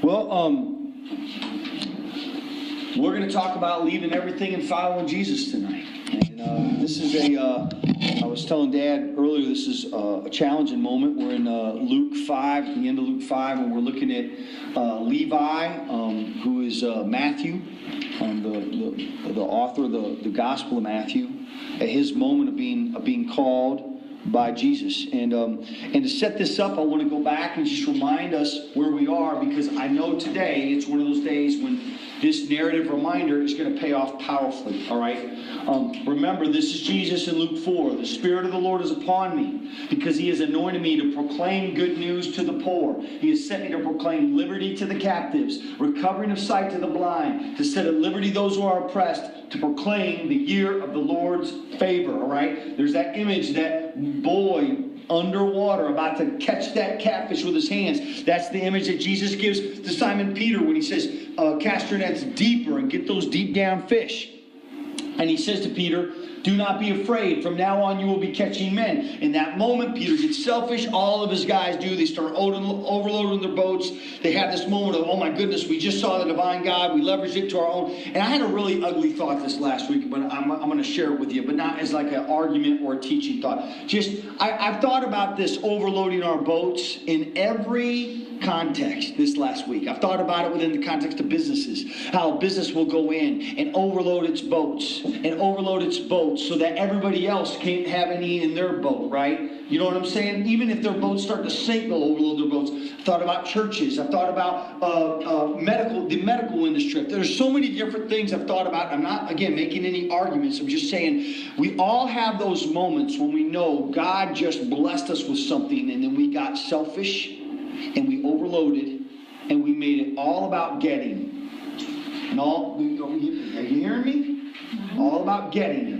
Well, we're going to talk about leaving everything and following Jesus tonight. And this is I was telling Dad earlier, this is a challenging moment. We're in Luke 5, the end of Luke 5, and we're looking at Levi, who is Matthew, the author of the Gospel of Matthew, at his moment of being called by Jesus. And to set this up, I want to go back and just remind us where we are, because I know today it's one of those days when this narrative reminder is going to pay off powerfully. All right. Remember, this is Jesus in Luke 4. The Spirit of the Lord is upon me, because He has anointed me to proclaim good news to the poor. He has sent me to proclaim liberty to the captives, recovering of sight to the blind, to set at liberty those who are oppressed, to proclaim the year of the Lord's favor. All right. There's that image, that boy underwater about to catch that catfish with his hands. That's the image that Jesus gives to Simon Peter when He says, cast your nets deeper and get those deep down fish. And He says to Peter, do not be afraid. From now on you will be catching men. In that moment, Peter gets selfish. All of his guys do. They start overloading their boats. They have this moment of, oh my goodness, we just saw the divine God. We leveraged it to our own. And I had a really ugly thought this last week, but I'm going to share it with you, but not as like an argument or a teaching thought. I've thought about this overloading our boats in every context this last week. I've thought about it within the context of businesses, how a business will go in and overload its boats so that everybody else can't have any in their boat, right? You know what I'm saying? Even if their boats start to sink, they'll overload their boats. I've thought about churches. I've thought about the medical industry. There's so many different things I've thought about. I'm not, again, making any arguments. I'm just saying we all have those moments when we know God just blessed us with something, and then we got selfish and we overloaded and we made it all about getting. And are you hearing me? All about getting it.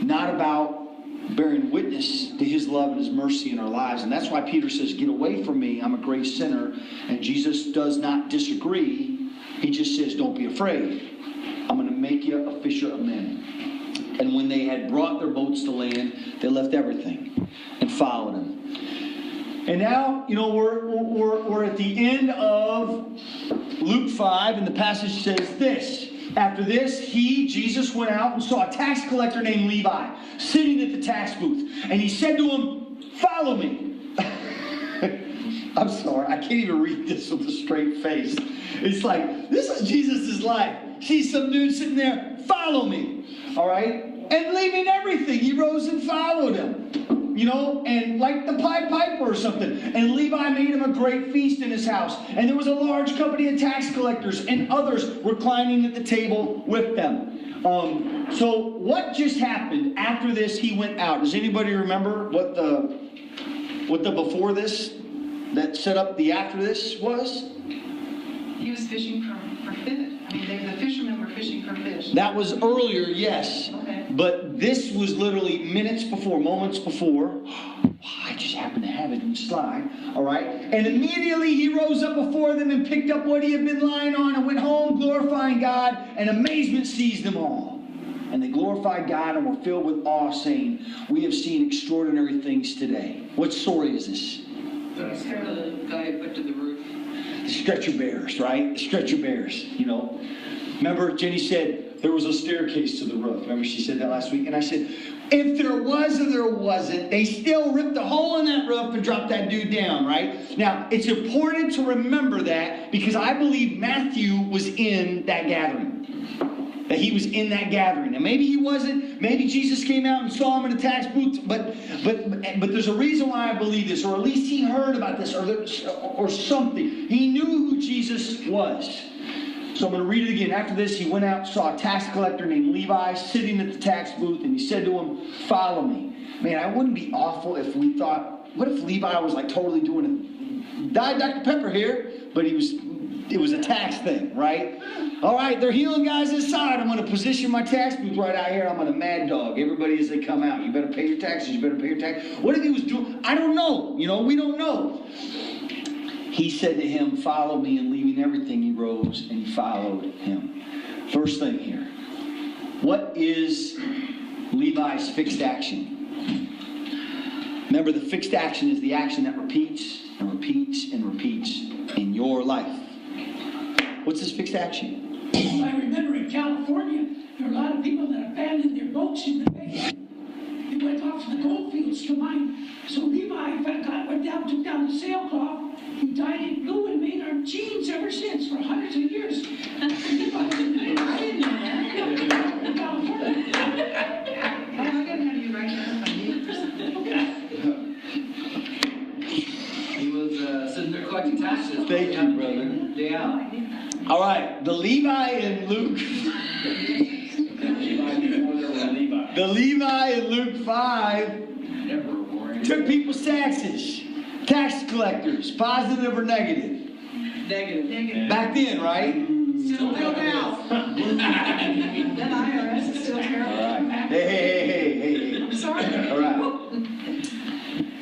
Not about bearing witness to His love and His mercy in our lives. And that's why Peter says, get away from me, I'm a great sinner. And Jesus does not disagree. He just says, don't be afraid. I'm going to make you a fisher of men. And when they had brought their boats to land, they left everything and followed Him. And now, we're at the end of Luke 5, and the passage says this. After this, Jesus went out and saw a tax collector named Levi sitting at the tax booth. And he said to him, follow me. I'm sorry, I can't even read this with a straight face. It's like, this is Jesus' life. Sees some dude sitting there, follow me. All right? And leaving everything, he rose and followed him. And like the Pied Piper or something. And Levi made him a great feast in his house. And there was a large company of tax collectors and others reclining at the table with them. So what just happened after this? He went out. Does anybody remember what the before this that set up the after this was? He was fishing for fish. The fishermen were fishing for fish. That was earlier, yes. Okay. But this was literally moments before. I just happened to have it in slide. All right. And immediately he rose up before them and picked up what he had been lying on and went home glorifying God, and amazement seized them all. And they glorified God and were filled with awe, saying, we have seen extraordinary things today. What story is this? The guy who put to the roof. The stretcher bearers, right? The stretcher bearers, Remember, Jenny said there was a staircase to the roof. Remember, she said that last week? And I said, if there was or there wasn't, they still ripped a hole in that roof and dropped that dude down, right? Now, it's important to remember that, because I believe Matthew was in that gathering. That he was in that gathering. And maybe he wasn't. Maybe Jesus came out and saw him in a tax booth. But there's a reason why I believe this. Or at least he heard about this or something. He knew who Jesus was. So I'm going to read it again. After this, he went out and saw a tax collector named Levi sitting at the tax booth. And he said to him, follow me. Man, I wouldn't be awful if we thought, what if Levi was like totally doing it? Diet Dr. Pepper here. But it was a tax thing, right? All right, they're healing guys inside. I'm going to position my tax booth right out here. I'm going to mad dog everybody as they come out. You better pay your taxes. You better pay your tax. What if he was doing? I don't know. We don't know. He said to him, follow me, and leaving everything, he rose and he followed him. First thing here. What is Levi's fixed action? Remember, the fixed action is the action that repeats and repeats and repeats in your your life. What's his fixed action? I remember in California, there were a lot of people that abandoned their boats in the bay. They went off to the gold fields to mine. So Levi went down, took down the sailcloth. He dyed it blue and made our jeans ever since for hundreds of years. I didn't know that. In California. Oh, I gotta have you right here if I need it for something. He was sitting there collecting taxes. Thank you, brother. Yeah. All right, the Levi in Luke. The Levi in Luke 5 took people's taxes. Tax collectors, positive or negative? Negative. Back then, right? Still now. That IRS is still All terrible. right. Hey. I'm sorry. All right.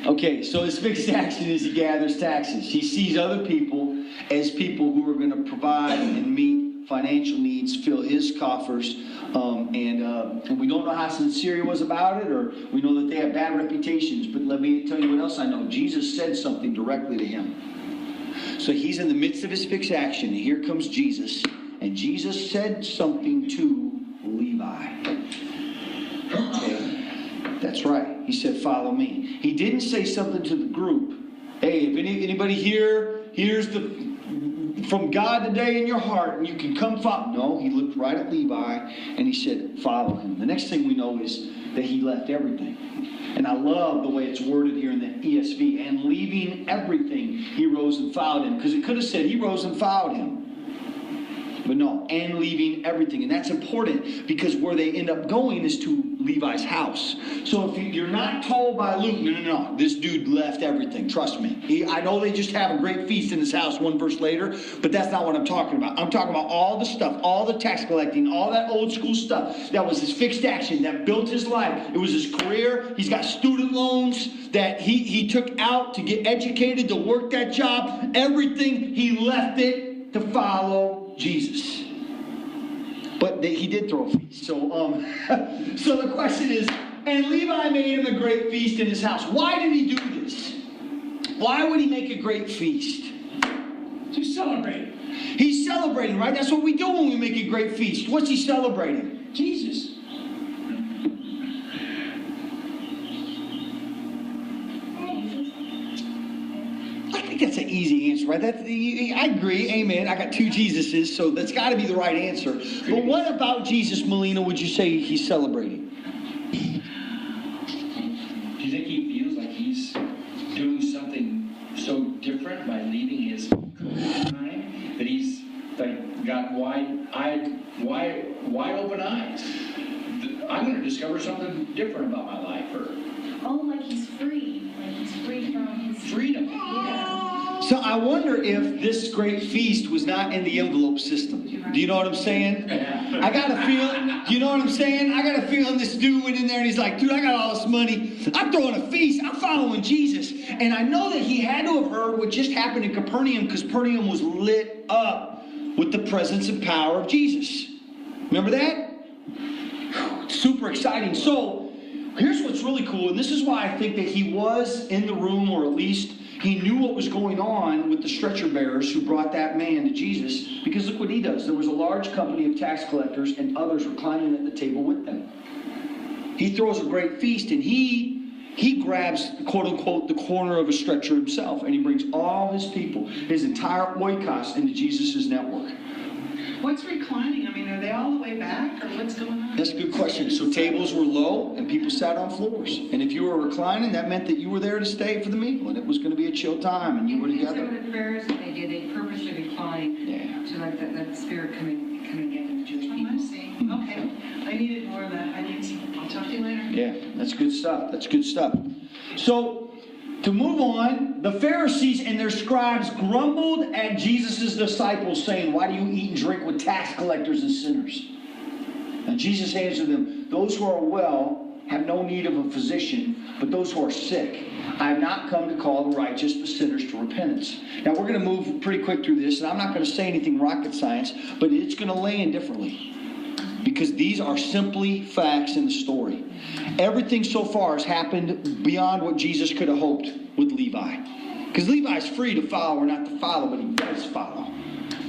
Okay, so his fixed action is he gathers taxes. He sees other people as people who are going to provide and meet financial needs, fill his coffers, and we don't know how sincere he was about it, or we know that they have bad reputations, but let me tell you what else I know. Jesus said something directly to him. So he's in the midst of his fixed action, and here comes Jesus, and Jesus said something to Levi. Okay, that's right. He said, follow me. He didn't say something to the group. Hey, if anybody here hears from God today in your heart, and you can come follow. No, he looked right at Levi, and he said, follow him. The next thing we know is that he left everything. And I love the way it's worded here in the ESV. And leaving everything, he rose and followed him. Because it could have said he rose and followed him. But no, and leaving everything. And that's important because where they end up going is to Levi's house. So if you're not told by Luke, no, this dude left everything. Trust me. I know they just have a great feast in his house one verse later, but that's not what I'm talking about. I'm talking about all the stuff, all the tax collecting, all that old school stuff. That was his fixed action that built his life. It was his career. He's got student loans that he took out to get educated, to work that job. Everything, he left it to follow Jesus. But he did throw a feast. So the question is, and Levi made him a great feast in his house. Why did he do this? Why would he make a great feast? To celebrate He's celebrating, right? That's what we do when we make a great feast. What's he celebrating? Jesus. I think that's an easy answer, right? I agree, amen. I got two Jesuses, so that's got to be the right answer. But what about Jesus, Melina, would you say he's celebrating? Do you think he feels like he's doing something so different by leaving his career behind that he's like got wide open eyes? I'm going to discover something different about my life, or like he's free. Like he's free from his freedom. Yeah. So I wonder if this great feast was not in the envelope system. Do you know what I'm saying? I got a feeling, you know what I'm saying? I got a feeling this dude went in there and he's like, dude, I got all this money. I'm throwing a feast. I'm following Jesus. And I know that he had to have heard what just happened in Capernaum, because Capernaum was lit up with the presence and power of Jesus. Remember that? Super exciting. So here's what's really cool, and this is why I think that he was in the room, or at least he knew what was going on with the stretcher bearers who brought that man to Jesus, because look what he does. There was a large company of tax collectors and others reclining at the table with them. He throws a great feast, and he grabs, quote unquote, the corner of a stretcher himself, and he brings all his people, his entire oikos, into Jesus' network. What's reclining? I mean, are they all the way back, or what's going on? That's a good question. So tables were low and people sat on floors. And if you were reclining, that meant that you were there to stay for the meal. And it was going to be a chill time and you were Some together. of the prayers that they did, they purposely reclined to let that spirit coming in the Jewish Oh, people. I see. Okay. I needed more of that. I'll talk to you later. Yeah, that's good stuff. That's good stuff. So to move on, the Pharisees and their scribes grumbled at Jesus' disciples, saying, why do you eat and drink with tax collectors and sinners? And Jesus answered them, those who are well have no need of a physician, but those who are sick. I have not come to call the righteous, but sinners to repentance. Now we're going to move pretty quick through this, and I'm not going to say anything rocket science, but it's going to land differently. Because these are simply facts in the story. Everything so far has happened beyond what Jesus could have hoped with Levi. Because Levi's free to follow or not to follow, but he does follow.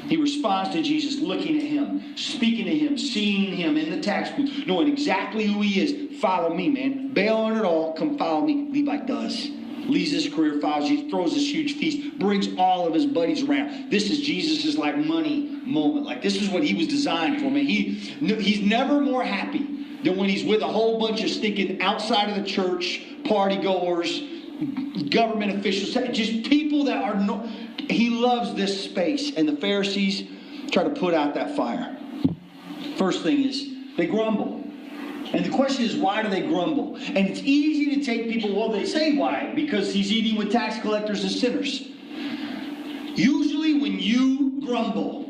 He responds to Jesus, looking at him, speaking to him, seeing him in the tax booth, knowing exactly who he is. Follow me, man. Bail on it all. Come follow me. Levi does. Leaves his career, follows Jesus, throws this huge feast, brings all of his buddies around. This is Jesus' like money moment. Like this is what he was designed for, man. He's never more happy than when he's with a whole bunch of stinking outside of the church, party goers, government officials, just people that are no. He loves this space, and the Pharisees try to put out that fire. First thing is they grumble. And the question is, why do they grumble? And it's easy to take people, well, they say why. Because he's eating with tax collectors and sinners. Usually when you grumble,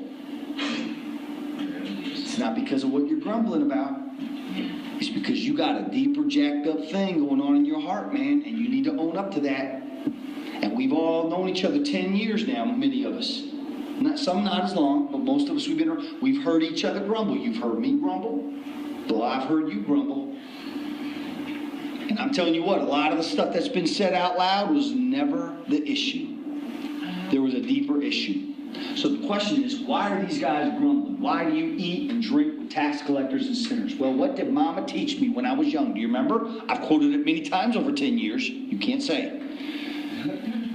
it's not because of what you're grumbling about. It's because you got a deeper jacked up thing going on in your heart, man. And you need to own up to that. And we've all known each other 10 years now, many of us. Some not as long, but most of us we've heard each other grumble. You've heard me grumble. Well, I've heard you grumble. And I'm telling you what, a lot of the stuff that's been said out loud was never the issue. There was a deeper issue. So the question is, why are these guys grumbling? Why do you eat and drink with tax collectors and sinners? Well, what did Mama teach me when I was young? Do you remember? I've quoted it many times over 10 years. You can't say it.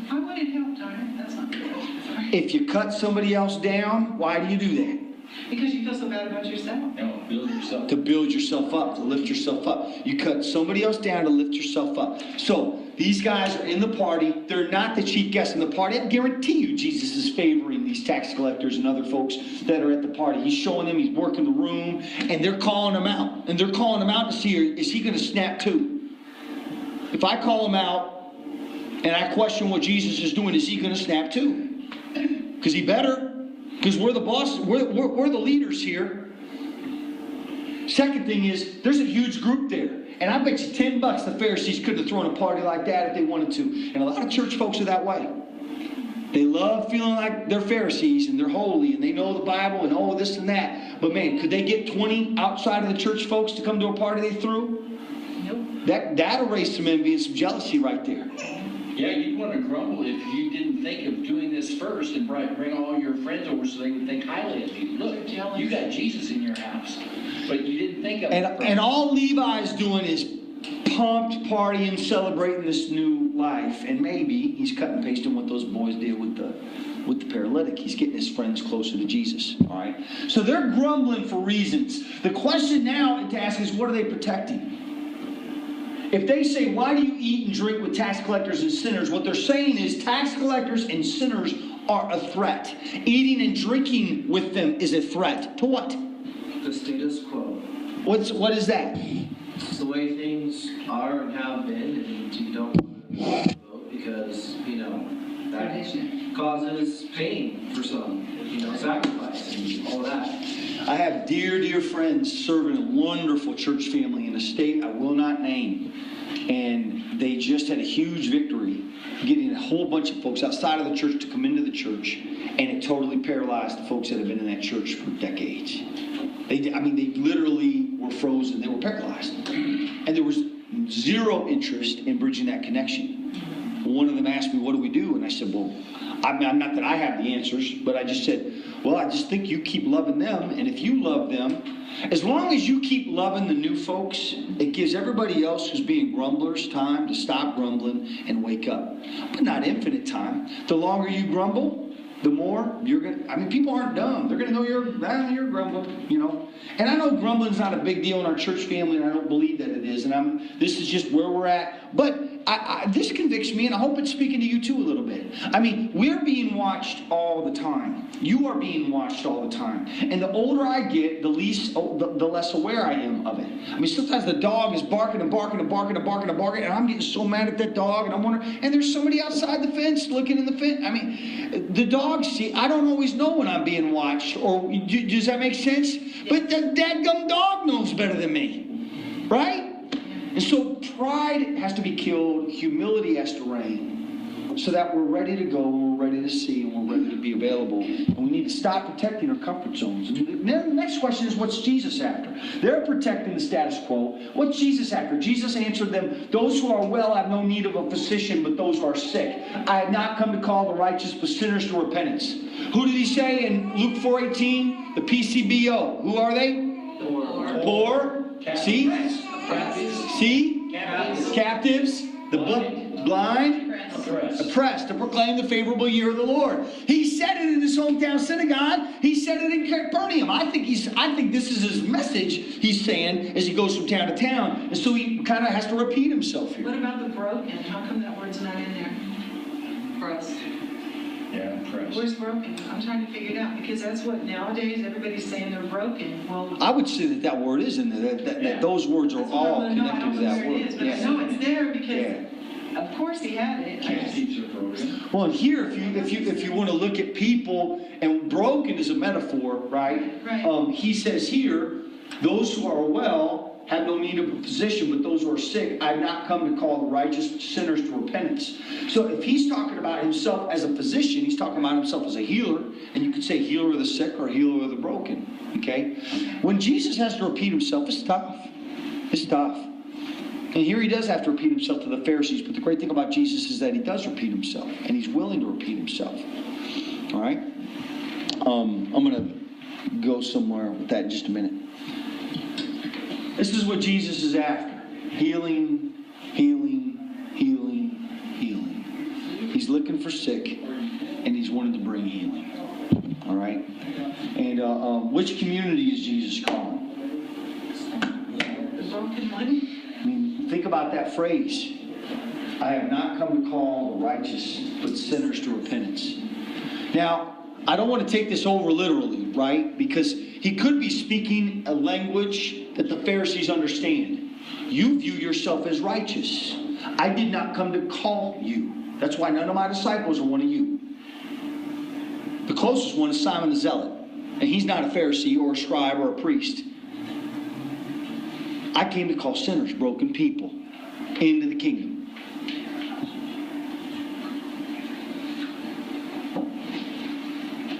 I wanted help, darn it. That's not good. Sorry. If you cut somebody else down, why do you do that? Because you feel so bad about yourself. No, build yourself. To build yourself up, to lift yourself up. You cut somebody else down to lift yourself up. So these guys are in the party. They're not the chief guests in the party. I guarantee you Jesus is favoring these tax collectors and other folks that are at the party. He's showing them, he's working the room, and they're calling him out. And they're calling him out to see, is he going to snap too? If I call him out and I question what Jesus is doing, is he going to snap too? Because he better. Because we're the bosses, we're the leaders here. Second thing is, there's a huge group there. And I bet you $10 the Pharisees couldn't have thrown a party like that if they wanted to. And a lot of church folks are that way. They love feeling like they're Pharisees and they're holy and they know the Bible and all this and that. But man, could they get 20 outside of the church folks to come to a party they threw? Nope. That'll raise some envy and some jealousy right there. Yeah, you'd want to grumble if you didn't think of doing this first and bring all your friends over so they would think highly of you. Look, you got Jesus in your house, but you didn't think of it first. And all Levi's doing is pumped, partying, celebrating this new life. And maybe he's cut and pasting what those boys did with the paralytic. He's getting his friends closer to Jesus. All right. So they're grumbling for reasons. The question now to ask is, what are they protecting? If they say, why do you eat and drink with tax collectors and sinners? What they're saying is tax collectors and sinners are a threat. Eating and drinking with them is a threat. To what? The status quo. What is that? It's the way things are and have been, and you don't want to vote because, that Tradition. causes pain for some, sacrifice and all that. I have dear friends serving a wonderful church family in a state I will not name. And they just had a huge victory getting a whole bunch of folks outside of the church to come into the church. And it totally paralyzed the folks that have been in that church for decades. They literally were frozen. They were paralyzed. And there was zero interest in bridging that connection. One of them asked me, what do we do? And I said, well, I'm not that I have the answers, but I just said, well, I just think you keep loving them. And if you love them, as long as you keep loving the new folks, it gives everybody else who's being grumblers time to stop grumbling and wake up. But not infinite time. The longer you grumble, the more you're going to, people aren't dumb. They're going to know you're grumbling, And I know grumbling's not a big deal in our church family, and I don't believe that it is. And this is just where we're at. But this convicts me, and I hope it's speaking to you too a little bit. We're being watched all the time. You are being watched all the time. And the older I get, the less aware I am of it. Sometimes the dog is barking and barking and barking and barking and barking, and I'm getting so mad at that dog, and I'm wondering, and there's somebody outside the fence looking in the fence. The dog, I don't always know when I'm being watched, or does that make sense? But the dadgum dog knows better than me, right? And so pride has to be killed, humility has to reign, so that we're ready to go, and we're ready to see, and we're ready to be available. And we need to stop protecting our comfort zones. And then the next question is, what's Jesus after? They're protecting the status quo. What's Jesus after? Jesus answered them, those who are well have no need of a physician, but those who are sick. I have not come to call the righteous, but sinners to repentance. Who did he say in Luke 4:18? The PCBO. Who are they? Poor. See? See? Captives. The blind. Oppressed, to proclaim the favorable year of the Lord. He said it in his hometown synagogue. He said it in Capernaum. I think this is his message he's saying as he goes from town to town. And so he kind of has to repeat himself here. What about the broken? How come that word's not in there for us? Yeah, impressed. Where's broken? I'm trying to figure it out, because that's what nowadays everybody's saying they're broken. Well, I would say that word is in there. That those words are that's what I all wanna know. I connected don't to know that where it word. is, but I know it's there because, of course, he had it. Captives are broken. Well, and here, if you want to look at people, and broken is a metaphor, right? Right. He says here, those who are well have no need of a physician, but those who are sick, I have not come to call the righteous sinners to repentance. So if he's talking about himself as a physician, he's talking about himself as a healer, and you could say healer of the sick or healer of the broken. Okay? When Jesus has to repeat himself, it's tough. It's tough. And here he does have to repeat himself to the Pharisees, but the great thing about Jesus is that he does repeat himself, and he's willing to repeat himself. All right? I'm going to go somewhere with that in just a minute. This is what Jesus is after. Healing, healing, healing, healing. He's looking for sick, and he's wanting to bring healing. All right? And which community is Jesus calling? The broken one. I mean, think about that phrase. I have not come to call the righteous, but sinners to repentance. Now, I don't want to take this over literally, right? Because he could be speaking a language that the Pharisees understand. You view yourself as righteous. I did not come to call you. That's why none of my disciples are one of you. The closest one is Simon the Zealot. And he's not a Pharisee or a scribe or a priest. I came to call sinners, broken people, into the kingdom.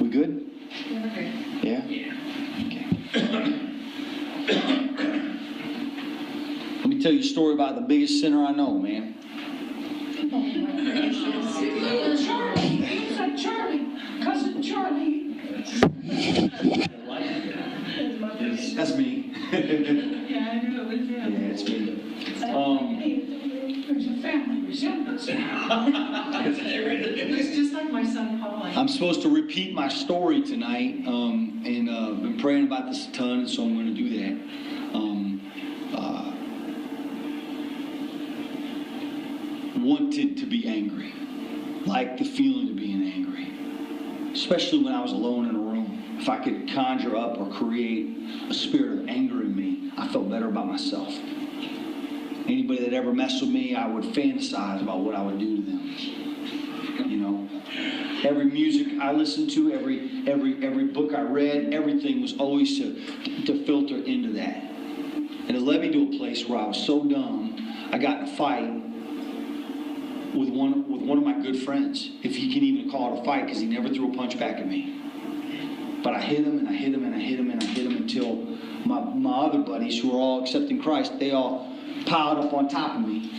We good? Yeah? Okay. Let me tell you a story about the biggest sinner I know, man. Charlie, he was like Charlie, cousin Charlie. That's me. Yeah, I knew it was him. Yeah, it's me. There's a family resemblance. It was just like my son Paul. I'm supposed to repeat my story tonight, and been praying about this a ton, so I'm going to do that. Wanted to be angry, like the feeling of being angry, especially when I was alone in a room. If I could conjure up or create a spirit of anger in me, I felt better about myself. Anybody that ever messed with me, I would fantasize about what I would do to them. You know, every music I listened to, every book I read, everything was always to filter into that. And it led me to a place where I was so dumb, I got in a fight with one of my good friends, if you can even call it a fight, because he never threw a punch back at me. But I hit him and I hit him and I hit him and I hit him until my other buddies who are all accepting Christ, they all piled up on top of me.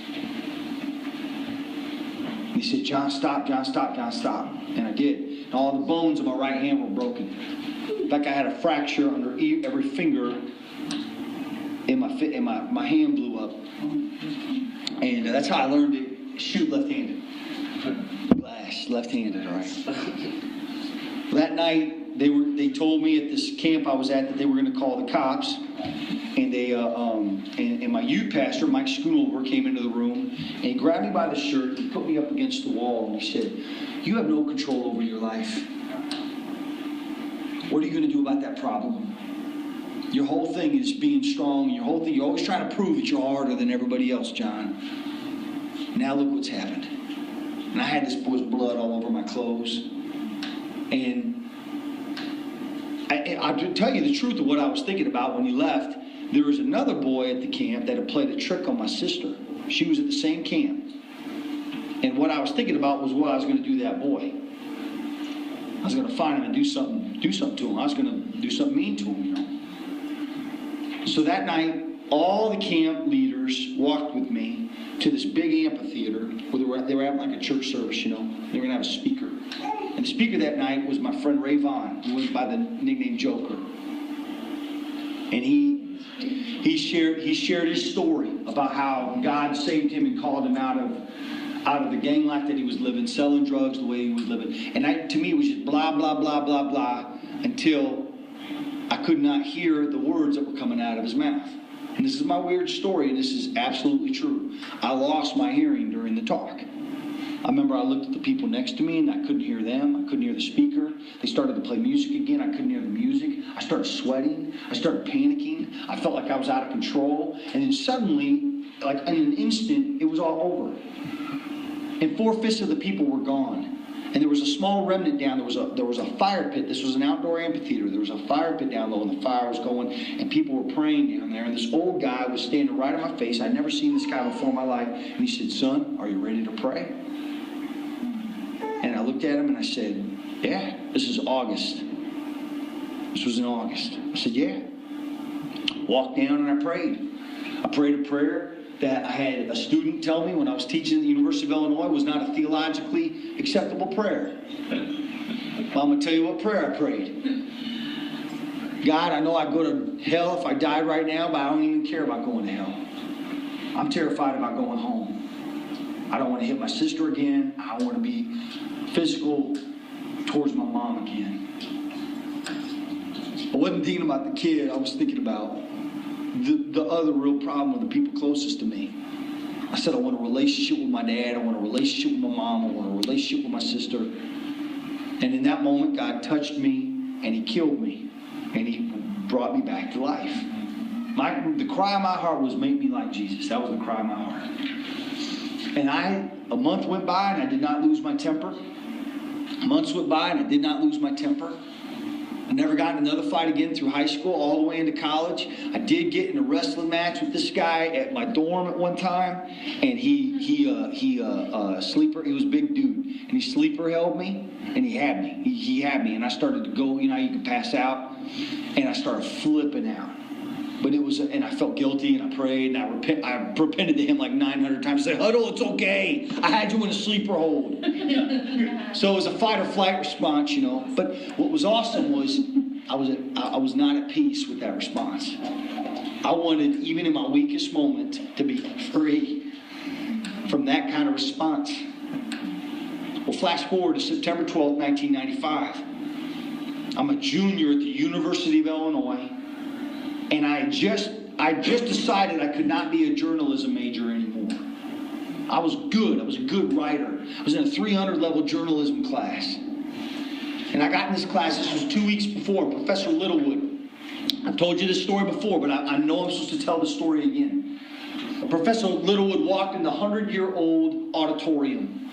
And he said, John, stop, John, stop, John, stop. And I did. And all the bones of my right hand were broken. In fact, I had a fracture under every finger, and my hand blew up. And that's how I learned to shoot left-handed. Glass, left-handed, all right. That night, they told me at this camp I was at that they were going to call the cops, and they and my youth pastor Mike Schoonover came into the room and he grabbed me by the shirt, he put me up against the wall, and he said, "You have no control over your life. What are you going to do about that problem? Your whole thing is being strong. Your whole thing, you're always trying to prove that you're harder than everybody else, John. Now look what's happened." And I had this boy's blood all over my clothes, and I'll tell you the truth of what I was thinking about when he left. There was another boy at the camp that had played a trick on my sister. She was at the same camp. And what I was thinking about was what I was going to do to that boy. I was going to find him and do something to him. I was going to do something mean to him, So that night, all the camp leaders walked with me to this big amphitheater where they were having like a church service, They were going to have a speaker. And the speaker that night was my friend Ray Vaughn, who went by the nickname Joker. And he shared his story about how God saved him and called him out of the gang life that he was living, selling drugs the way he was living. And to me, it was just blah, blah, blah, blah, blah, until I could not hear the words that were coming out of his mouth. And this is my weird story, and this is absolutely true. I lost my hearing during the talk. I remember I looked at the people next to me, and I couldn't hear them. I couldn't hear the speaker. They started to play music again. I couldn't hear the music. I started sweating. I started panicking. I felt like I was out of control. And then suddenly, like in an instant, it was all over. And 4/5 of the people were gone. And there was a small remnant down. There was a fire pit. This was an outdoor amphitheater. There was a fire pit down low, and the fire was going, and people were praying down there. And this old guy was standing right in my face. I'd never seen this guy before in my life. And he said, "Son, are you ready to pray?" And I looked at him and I said, "Yeah, this is August." This was in August. I said, "Yeah." Walked down and I prayed. I prayed a prayer that I had a student tell me when I was teaching at the University of Illinois was not a theologically acceptable prayer. Well, I'm going to tell you what prayer I prayed. God, I know I go to hell if I died right now, but I don't even care about going to hell. I'm terrified about going home. I don't want to hit my sister again. I don't want to be physical towards my mom again. I wasn't thinking about the kid. I was thinking about the other real problem with the people closest to me. I said I want a relationship with my dad. I want a relationship with my mom. I want a relationship with my sister. And in that moment, God touched me and He killed me. And He brought me back to life. The cry of my heart was, "Make me like Jesus." That was the cry of my heart. And a month went by and I did not lose my temper. Months went by and I did not lose my temper. I never got in another fight again through high school, all the way into college. I did get in a wrestling match with this guy at my dorm at one time, and he sleeper. He was a big dude, and he sleeper held me, and he had me. He had me, and I started to go. You can pass out, and I started flipping out. But and I felt guilty, and I prayed, and I repented to Him like 900 times. I said, "Huddle, it's okay. I had you in a sleeper hold." So it was a fight or flight response, But what was awesome was I was not at peace with that response. I wanted, even in my weakest moment, to be free from that kind of response. Well, flash forward to September 12th, 1995. I'm a junior at the University of Illinois. And I just decided I could not be a journalism major anymore. I was good. I was a good writer. I was in a 300 level journalism class. And I got in this class, this was 2 weeks before, Professor Littlewood. I've told you this story before, but I know I'm supposed to tell the story again. Professor Littlewood walked in the 100-year-old auditorium.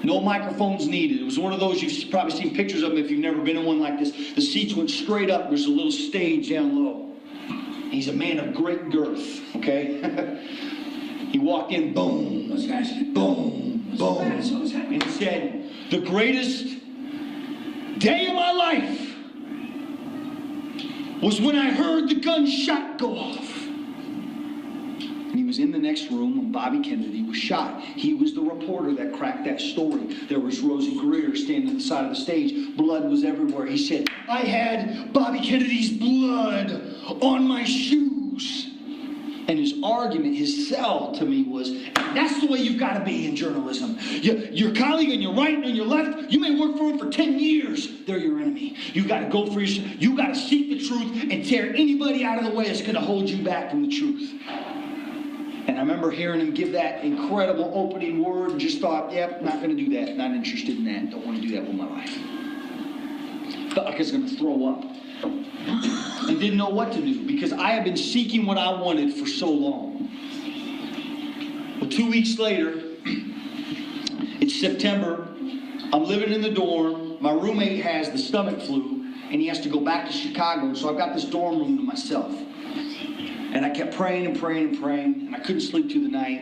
No microphones needed. It was one of those, you've probably seen pictures of them if you've never been in one like this. The seats went straight up. There's a little stage down low. He's a man of great girth, okay? He walked in, boom, boom, boom. And he said, "The greatest day of my life was when I heard the gunshot go off." And he was in the next room when Bobby Kennedy was shot. He was the reporter that cracked that story. There was Rosie Greer standing at the side of the stage. Blood was everywhere. He said, "I had Bobby Kennedy's blood on my shoes." And his argument, his sell to me was, that's the way you've got to be in journalism. Your colleague on your right and on your left, you may work for him for 10 years. They're your enemy. You've got to go for yourself. You've got to seek the truth and tear anybody out of the way that's going to hold you back from the truth. And I remember hearing him give that incredible opening word and just thought, yep, not going to do that. Not interested in that. Don't want to do that with my life. Felt like I was going to throw up. And didn't know what to do because I had been seeking what I wanted for so long. Well, 2 weeks later, it's September. I'm living in the dorm. My roommate has the stomach flu, and he has to go back to Chicago. So I've got this dorm room to myself. And I kept praying and praying and praying, and I couldn't sleep through the night.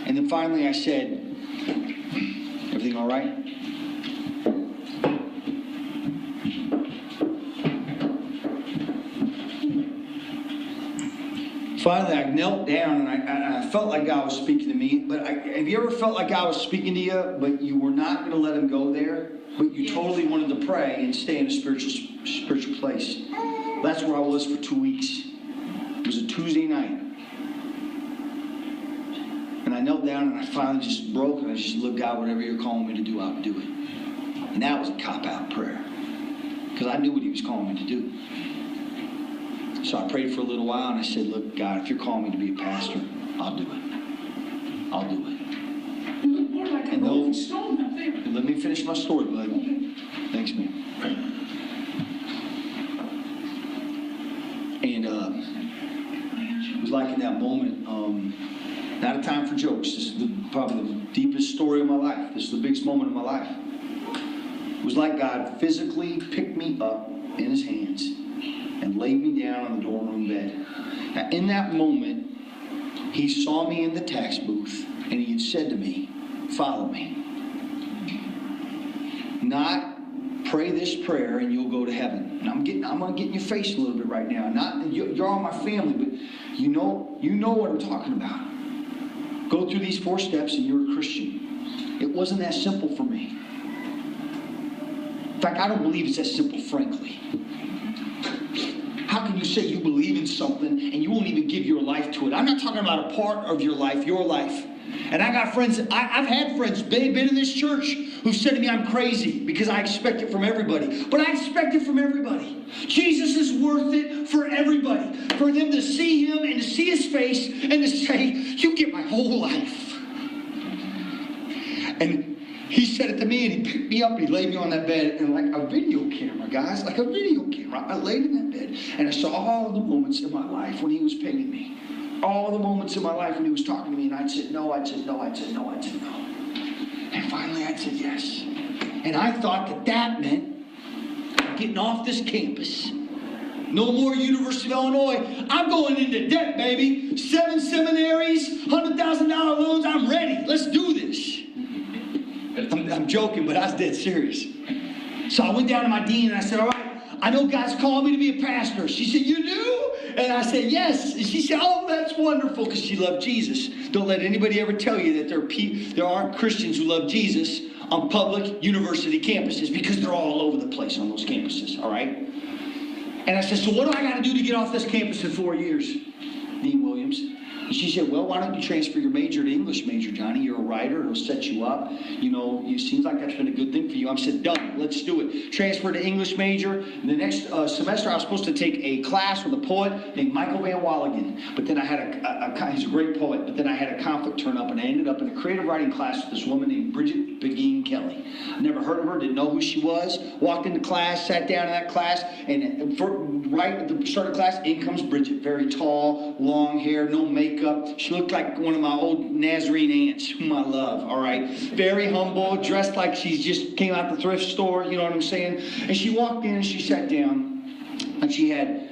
And then finally I said, "Everything all right?" Finally, I knelt down and I felt like God was speaking to me. But have you ever felt like God was speaking to you, but you were not going to let him go there? But you totally wanted to pray and stay in a spiritual place. That's where I was for 2 weeks. It was a Tuesday night. And I knelt down and I finally just broke and I just looked, God, whatever you're calling me to do, I'll do it. And that was a cop-out prayer. Because I knew what he was calling me to do. So I prayed for a little while and I said, look, God, if you're calling me to be a pastor, I'll do it. I'll do it. You look more like a rolling stone up there. Let me finish my story, bud. Okay. Thanks, man. And it was like in that moment, not a time for jokes. This is probably the deepest story of my life. This is the biggest moment of my life. It was like God physically picked me up in his hands and laid me down on the dorm room bed. Now, in that moment, he saw me in the tax booth and he had said to me, follow me. Not pray this prayer and you'll go to heaven. And I'm going to get in your face a little bit right now. Not you're all my family, but you know what I'm talking about. Go through these 4 steps and you're a Christian. It wasn't that simple for me. In fact, I don't believe it's that simple, frankly. How can you say you believe in something and you won't even give your life to it? I'm not talking about a part of your life, your life. And I got friends, I've had friends, they've been in this church who've said to me I'm crazy because I expect it from everybody. But I expect it from everybody. Jesus is worth it for everybody. For them to see him and to see his face and to say, you get my whole life. And he said it to me and he picked me up and he laid me on that bed and like a video camera, guys, like a video camera. I laid in that bed and I saw all the moments in my life when he was paying me. All the moments in my life when he was talking to me and I'd said no, I'd said no, I'd said no, I'd said no. And finally I'd said yes. And I thought that meant getting off this campus. No more University of Illinois. I'm going into debt, baby. 7 seminaries, $100,000 loans. I'm ready. Let's do this. I'm joking, but I was dead serious. So I went down to my dean and I said, all right, I know God's called me to be a pastor. She said, you do? And I said, yes. And she said, oh, that's wonderful, because she loved Jesus. Don't let anybody ever tell you that there aren't Christians who love Jesus on public university campuses, because they're all over the place on those campuses, all right? And I said, so what do I got to do to get off this campus in 4 years, Dean Williams? And she said, well, why don't you transfer your major to English major, Johnny? You're a writer. It'll set you up. You know, it seems like that's been a good thing for you. I said, done. Let's do it. Transfer to English major. And the next semester, I was supposed to take a class with a poet named Michael Van Walligen. But then I had he's a great poet. But then I had a conflict turn up, and I ended up in a creative writing class with this woman named Bridget Begine Kelly. I never heard of her, didn't know who she was. Walked into class, sat down in that class, and right at the start of class, in comes Bridget. Very tall, long hair, no makeup. She looked like one of my old Nazarene aunts, whom I love, all right? Very humble, dressed like she just came out the thrift store, you know what I'm saying? And she walked in and she sat down, and she had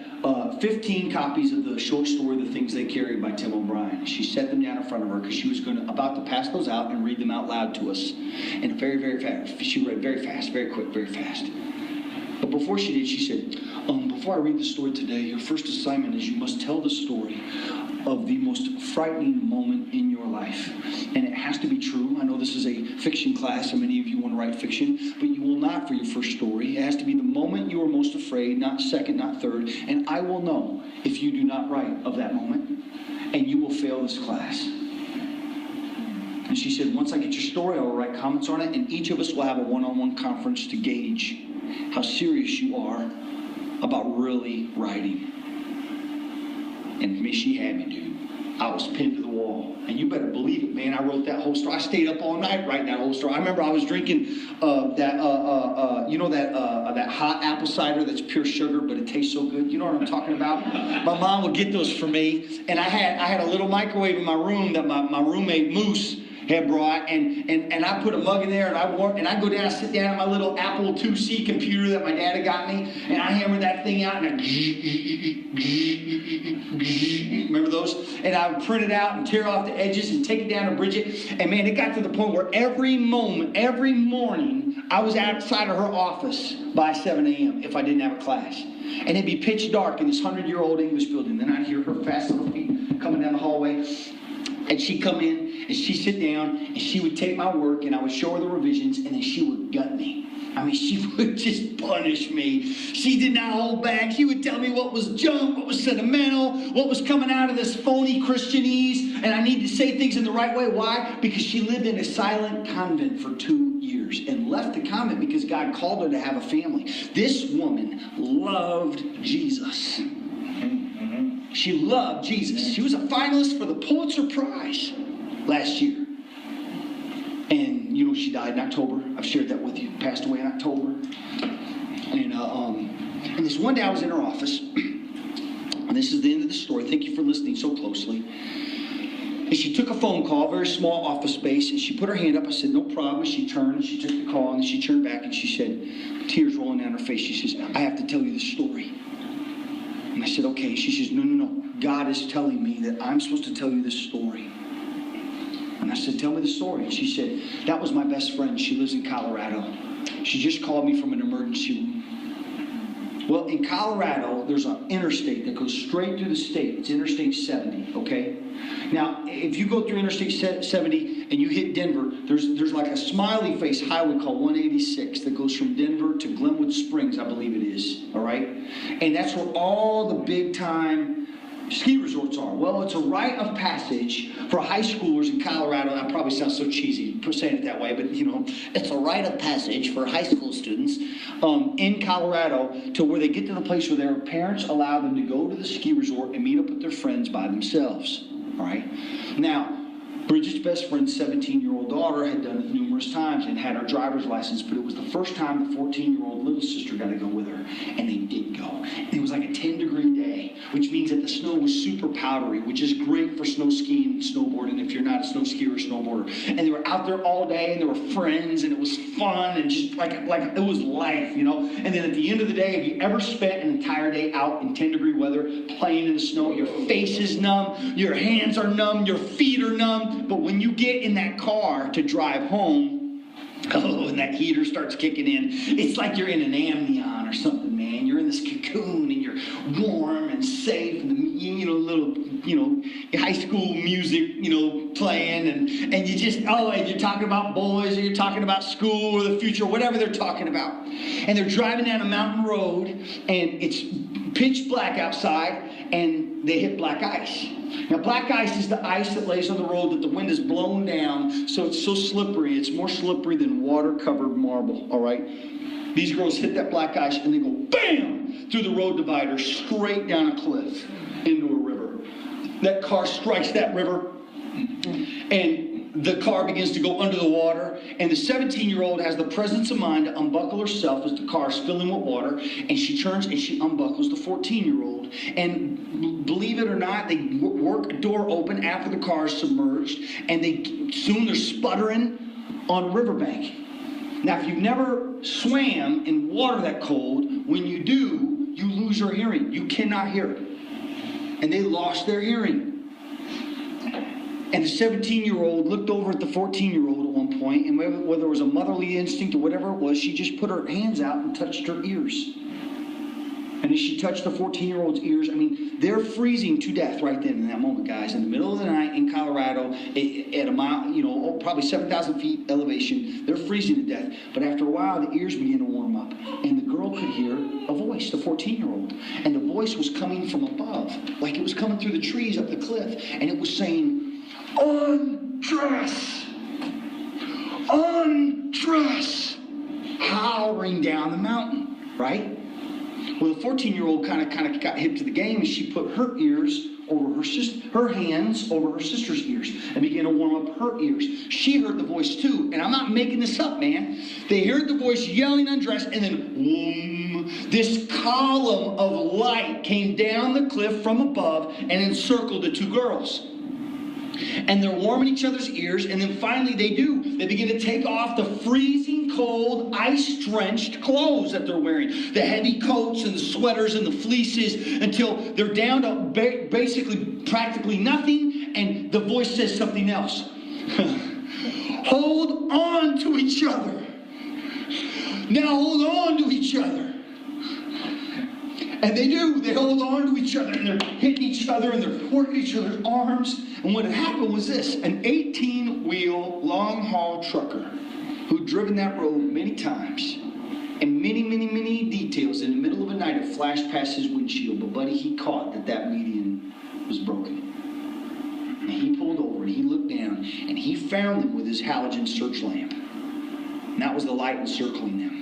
15 copies of the short story, The Things They Carry by Tim O'Brien. She set them down in front of her because she was about to pass those out and read them out loud to us. And very, very fast. She read very fast, very quick, very fast. But before she did, she said, before I read the story today, your first assignment is you must tell the story of the most frightening moment in your life. And it has to be true. I know this is a fiction class, and many of you want to write fiction, but you will not for your first story. It has to be the moment you are most afraid, not second, not third. And I will know if you do not write of that moment, and you will fail this class. And she said, once I get your story, I will write comments on it, and each of us will have a one-on-one conference to gauge how serious you are about really writing. And she had me, dude. I was pinned to the wall. And you better believe it, man. I wrote that whole story. I stayed up all night writing that whole story. I remember I was drinking that hot apple cider that's pure sugar, but it tastes so good. You know what I'm talking about? My mom would get those for me. And I had a little microwave in my room that my roommate Moose had brought, and I put a mug in there, and I go down, I sit down at my little Apple IIc computer that my dad had got me, and I hammer that thing out, and remember those? And I would print it out and tear off the edges and take it down to Bridget, and man, it got to the point where every morning, I was outside of her office by 7 a.m. if I didn't have a class. And it'd be pitch dark in this 100-year-old English building. Then I'd hear her fast little feet coming down the hallway. And she'd come in, and she'd sit down, and she would take my work, and I would show her the revisions, and then she would gut me. I mean, she would just punish me. She did not hold back. She would tell me what was junk, what was sentimental, what was coming out of this phony Christianese, and I needed to say things in the right way. Why? Because she lived in a silent convent for 2 years and left the convent because God called her to have a family. This woman loved Jesus. She loved Jesus. She was a finalist for the Pulitzer Prize last year. And, you know, she died in October. I've shared that with you. Passed away in October. And this one day I was in her office. And this is the end of the story. Thank you for listening so closely. And she took a phone call, very small office space, and she put her hand up. I said, no problem. She turned, and she took the call, and she turned back, and she said, tears rolling down her face, she says, I have to tell you the story. And I said, okay. She says, no. God is telling me that I'm supposed to tell you this story. And I said, tell me the story. And she said, that was my best friend. She lives in Colorado. She just called me from an emergency room. Well, in Colorado, there's an interstate that goes straight through the state. It's Interstate 70, okay? Now, if you go through Interstate 70 and you hit Denver, there's like a smiley face highway called 186 that goes from Denver to Glenwood Springs, I believe it is, all right? And that's where all the big-time ski resorts are. Well, it's a rite of passage for high schoolers in Colorado. That probably sounds so cheesy saying it that way, but you know, it's a rite of passage for high school students in Colorado to where they get to the place where their parents allow them to go to the ski resort and meet up with their friends by themselves. All right. Now, Bridget's best friend's 17-year-old daughter had done it numerous times and had her driver's license, but it was the first time the 14-year-old little sister got to go with her, and they did go. And it was like a 10-degree day, which means that the snow was super powdery, which is great for snow skiing and snowboarding if you're not a snow skier or snowboarder. And they were out there all day, and they were friends, and it was fun, and just like it was life, you know. And then at the end of the day, have you ever spent an entire day out in 10-degree weather playing in the snow? Your face is numb, your hands are numb, your feet are numb. But when you get in that car to drive home, and that heater starts kicking in, it's like you're in an amnion or something, man. You're in this cocoon and you're warm and safe, and little high school music, playing, and you just, and you're talking about boys, or you're talking about school or the future, whatever they're talking about. And they're driving down a mountain road, and it's pitch black outside, and they hit black ice. Now, black ice is the ice that lays on the road that the wind has blown down, so it's so slippery. It's more slippery than water-covered marble, all right? These girls hit that black ice, and they go BAM! Through the road divider, straight down a cliff into a river. That car strikes that river, and the car begins to go under the water, and the 17-year-old has the presence of mind to unbuckle herself as the car is filling with water, and she turns and she unbuckles the 14-year-old. And believe it or not, they work a door open after the car is submerged, and they're sputtering on a riverbank. Now, if you've never swam in water that cold, when you do, you lose your hearing. You cannot hear it. And they lost their hearing. And the 17-year-old looked over at the 14-year-old at one point, and whether it was a motherly instinct or whatever it was, she just put her hands out and touched her ears. And as she touched the 14-year-old's ears, they're freezing to death right then in that moment, guys. In the middle of the night in Colorado, at a mile, probably 7,000 feet elevation, they're freezing to death. But after a while, the ears began to warm up, and the girl could hear a voice, the 14-year-old. And the voice was coming from above, like it was coming through the trees up the cliff, and it was saying, "Undress! Undress!" Howling down the mountain, right? Well, the 14-year-old kind of got hip to the game, and she put her ears over her hands over her sister's ears and began to warm up her ears. She heard the voice too, and I'm not making this up, man. They heard the voice yelling undress, and then boom, this column of light came down the cliff from above and encircled the two girls. And they're warming each other's ears, and then finally they begin to take off the freezing cold, ice-drenched clothes that they're wearing. The heavy coats and the sweaters and the fleeces, until they're down to basically practically nothing, and the voice says something else. Hold on to each other. Now hold on to each other. And they do. They hold on to each other, and they're hitting each other, and they're working each other's arms. And what had happened was this: an 18-wheel, long-haul trucker who'd driven that road many times, and many details in the middle of the night had flashed past his windshield. But buddy, he caught that median was broken. And he pulled over, and he looked down, and he found them with his halogen search lamp. And that was the light encircling them.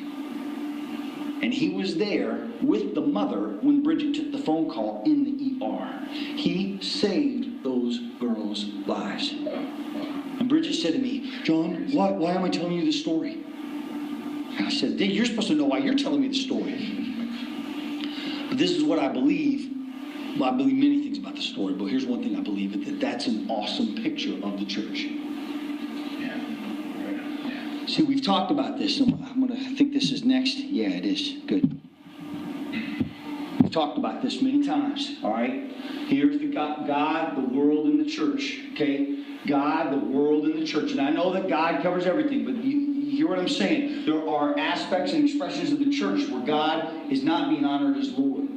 And he was there with the mother when Bridget took the phone call in the ER. He saved those girls' lives. And Bridget said to me, John, why am I telling you this story? And I said, Dave, you're supposed to know why you're telling me the story. But this is what I believe. Well, I believe many things about the story, but here's one thing I believe, that that's an awesome picture of the church. See, we've talked about this. I think this is next. Yeah, it is. Good. We've talked about this many times, all right? Here's the God, the world, and the church, okay? God, the world, and the church. And I know that God covers everything, but you hear what I'm saying? There are aspects and expressions of the church where God is not being honored as Lord.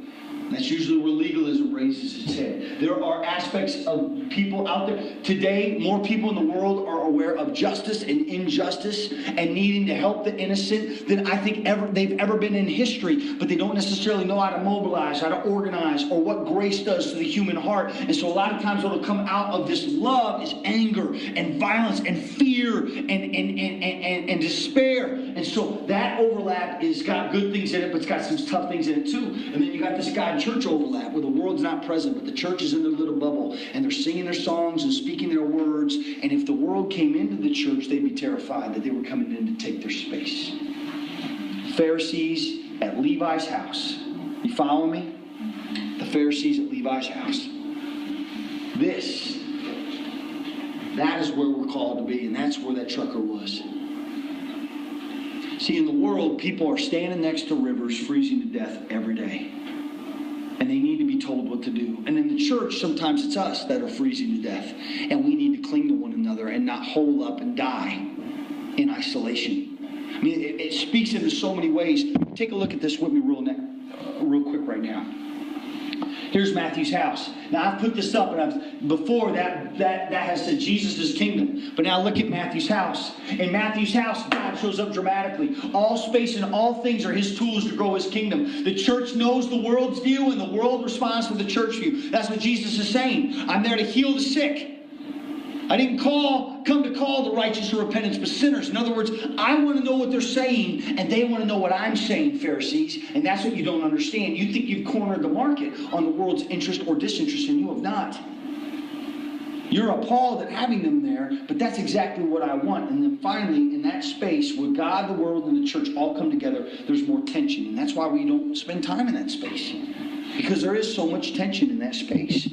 That's usually where legalism raises its head. There are aspects of people out there. Today, more people in the world are aware of justice and injustice and needing to help the innocent than I think they've ever been in history. But they don't necessarily know how to mobilize, how to organize, or what grace does to the human heart. And so a lot of times what will come out of this love is anger and violence and fear and despair. And so that overlap has got good things in it, but it's got some tough things in it too. And then you got this God-church overlap where the world's not present, but the church is in their little bubble, and they're singing their songs and speaking their words. And if the world came into the church, they'd be terrified that they were coming in to take their space. Pharisees at Levi's house. You follow me? The Pharisees at Levi's house. That is where we're called to be, and that's where that trucker was. See, in the world, people are standing next to rivers freezing to death every day. And they need to be told what to do. And in the church, sometimes it's us that are freezing to death. And we need to cling to one another and not hole up and die in isolation. I mean, it speaks into so many ways. Take a look at this with me real quick right now. Here's Matthew's house. Now, I've put this up, and before that has said Jesus' kingdom. But now look at Matthew's house. In Matthew's house, God shows up dramatically. All space and all things are his tools to grow his kingdom. The church knows the world's view, and the world responds to the church view. That's what Jesus is saying. I'm there to heal the sick. I didn't come to call the righteous to repentance, but sinners. In other words, I want to know what they're saying, and they want to know what I'm saying, Pharisees. And that's what you don't understand. You think you've cornered the market on the world's interest or disinterest, and you have not. You're appalled at having them there, but that's exactly what I want. And then finally, in that space where God, the world, and the church all come together, there's more tension. And that's why we don't spend time in that space. Because there is so much tension in that space.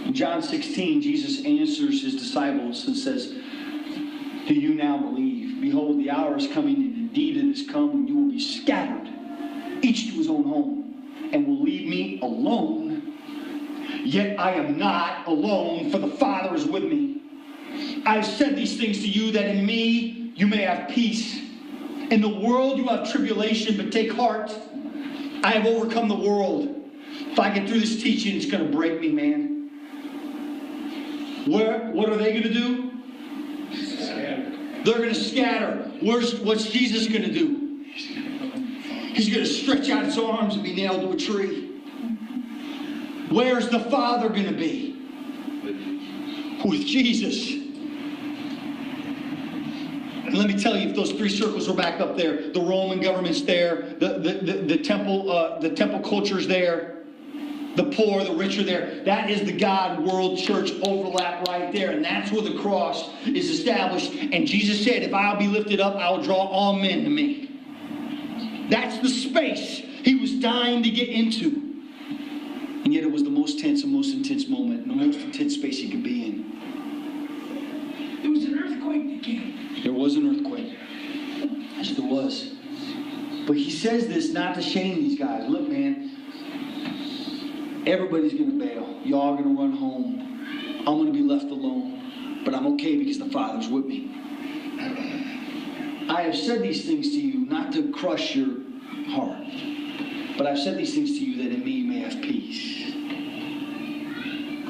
In John 16, Jesus answers his disciples and says, do you now believe? Behold, the hour is coming, and indeed it is come, when you will be scattered, each to his own home, and will leave me alone. Yet I am not alone, for the Father is with me. I have said these things to you, that in me you may have peace. In the world you have tribulation, but take heart. I have overcome the world. If I get through this teaching, it's going to break me, man. What are they going to do? Scatter. They're going to scatter. What's Jesus going to do? He's going to stretch out his arms and be nailed to a tree. Where's the Father going to be? With Jesus. And let me tell you, if those three circles were back up there, the Roman government's there, the temple culture's there. The poor, the rich are there. That is the God, world, church overlap right there. And that's where the cross is established. And Jesus said, if I'll be lifted up, I'll draw all men to me. That's the space he was dying to get into. And yet it was the most tense and most intense moment, and the most intense space he could be in. There was an earthquake that came. There was an earthquake. Yes, there was. But he says this not to shame these guys. Look, man. Everybody's going to bail. Y'all are going to run home. I'm going to be left alone. But I'm okay because the Father's with me. I have said these things to you not to crush your heart, but I've said these things to you that in me you may have peace.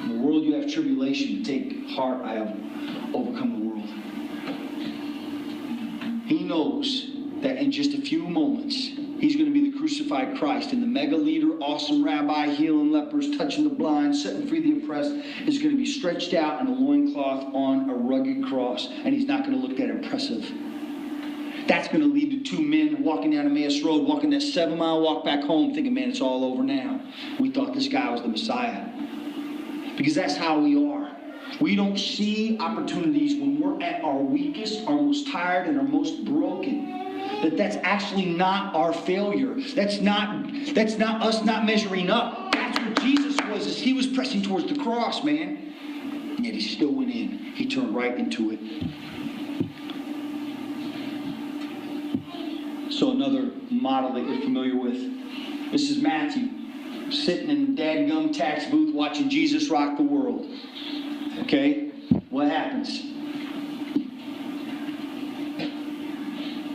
In the world you have tribulation. Take heart, I have overcome the world. He knows that in just a few moments, he's going to be the crucified Christ. And the mega leader, awesome rabbi, healing lepers, touching the blind, setting free the oppressed, is going to be stretched out in a loincloth on a rugged cross. And he's not going to look that impressive. That's going to lead to two men walking down Emmaus Road, walking that 7-mile walk back home, thinking, man, it's all over now. We thought this guy was the Messiah. Because that's how we are. We don't see opportunities when we're at our weakest, our most tired, and our most broken. That's actually not our failure. That's not us not measuring up. That's what Jesus was, is he was pressing towards the cross, man. And yet he still went in. He turned right into it. So another model that you're familiar with. This is Matthew, sitting in the dadgum tax booth watching Jesus rock the world. Okay? What happens?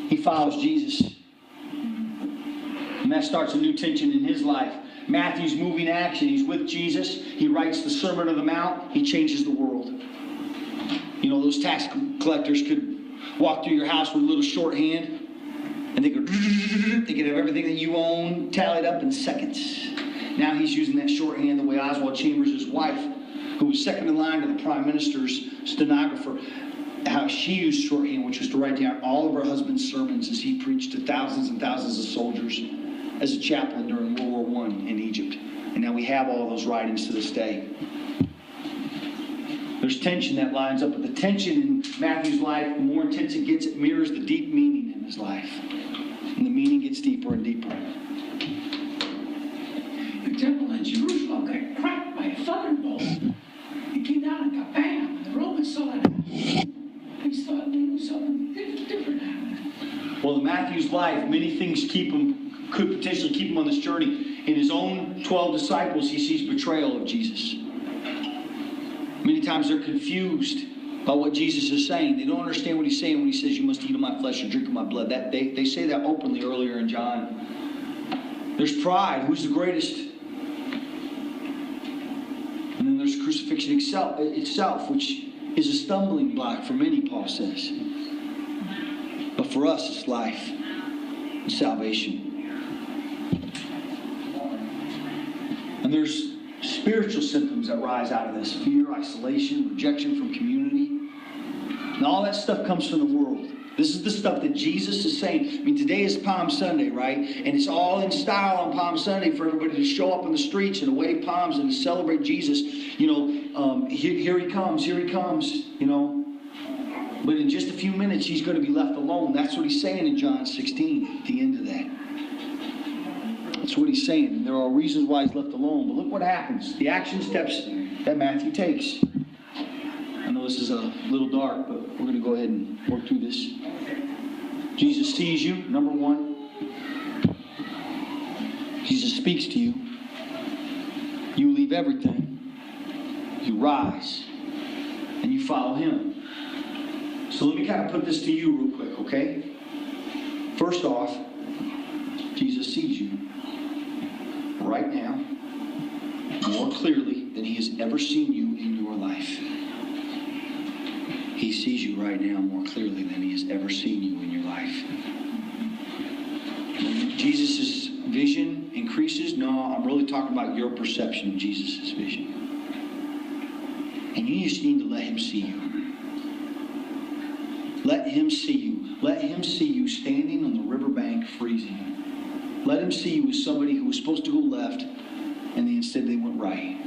He follows Jesus. And that starts a new tension in his life. Matthew's moving action. He's with Jesus. He writes the Sermon on the Mount. He changes the world. You know, those tax collectors could walk through your house with a little shorthand, and they could have everything that you own tallied up in seconds. Now he's using that shorthand the way Oswald Chambers' wife, who was second in line to the Prime Minister's stenographer, how she used shorthand, which was to write down all of her husband's sermons as he preached to thousands and thousands of soldiers as a chaplain during World War I in Egypt. And now we have all those writings to this day. There's tension that lines up, but the tension in Matthew's life, the more intense it gets, it mirrors the deep meaning in his life. And the meaning gets deeper and deeper. The temple in Jerusalem got cracked by a thunderbolt. It came down and got bam. And the Romans saw it. They thought they knew something different happened. Well, in Matthew's life, many things could potentially keep him on this journey. In his own 12 disciples, he sees betrayal of Jesus. Many times they're confused by what Jesus is saying. They don't understand what he's saying when he says, you must eat of my flesh and drink of my blood. They say that openly earlier in John. There's pride. Who's the greatest? And then there's crucifixion itself, which is a stumbling block for many, Paul says. But for us, it's life and salvation. And there's spiritual symptoms that rise out of this. Fear, isolation, rejection from community. And all that stuff comes from the world. This is the stuff that Jesus is saying. I mean, today is Palm Sunday, right? And it's all in style on Palm Sunday for everybody to show up in the streets and to wave palms and to celebrate Jesus. You know, here he comes, you know. But in just a few minutes, he's going to be left alone. That's what he's saying in John 16, at the end of that. That's what he's saying. And there are reasons why he's left alone. But look what happens. The action steps that Matthew takes. I know this is a little dark, but we're going to go ahead and work through this. Jesus sees you, number one. Jesus speaks to you. You leave everything. You rise. And you follow him. So let me kind of put this to you real quick, okay? First off, Jesus sees you right now more clearly than he has ever seen you in your life. He sees you right now more clearly than he has ever seen you in your life. When Jesus' vision increases, no, I'm really talking about your perception of Jesus' vision. And you just need to let him see you. Let him see you. Let him see you standing on the riverbank freezing. Let him see you as somebody who was supposed to go left, and instead they went right.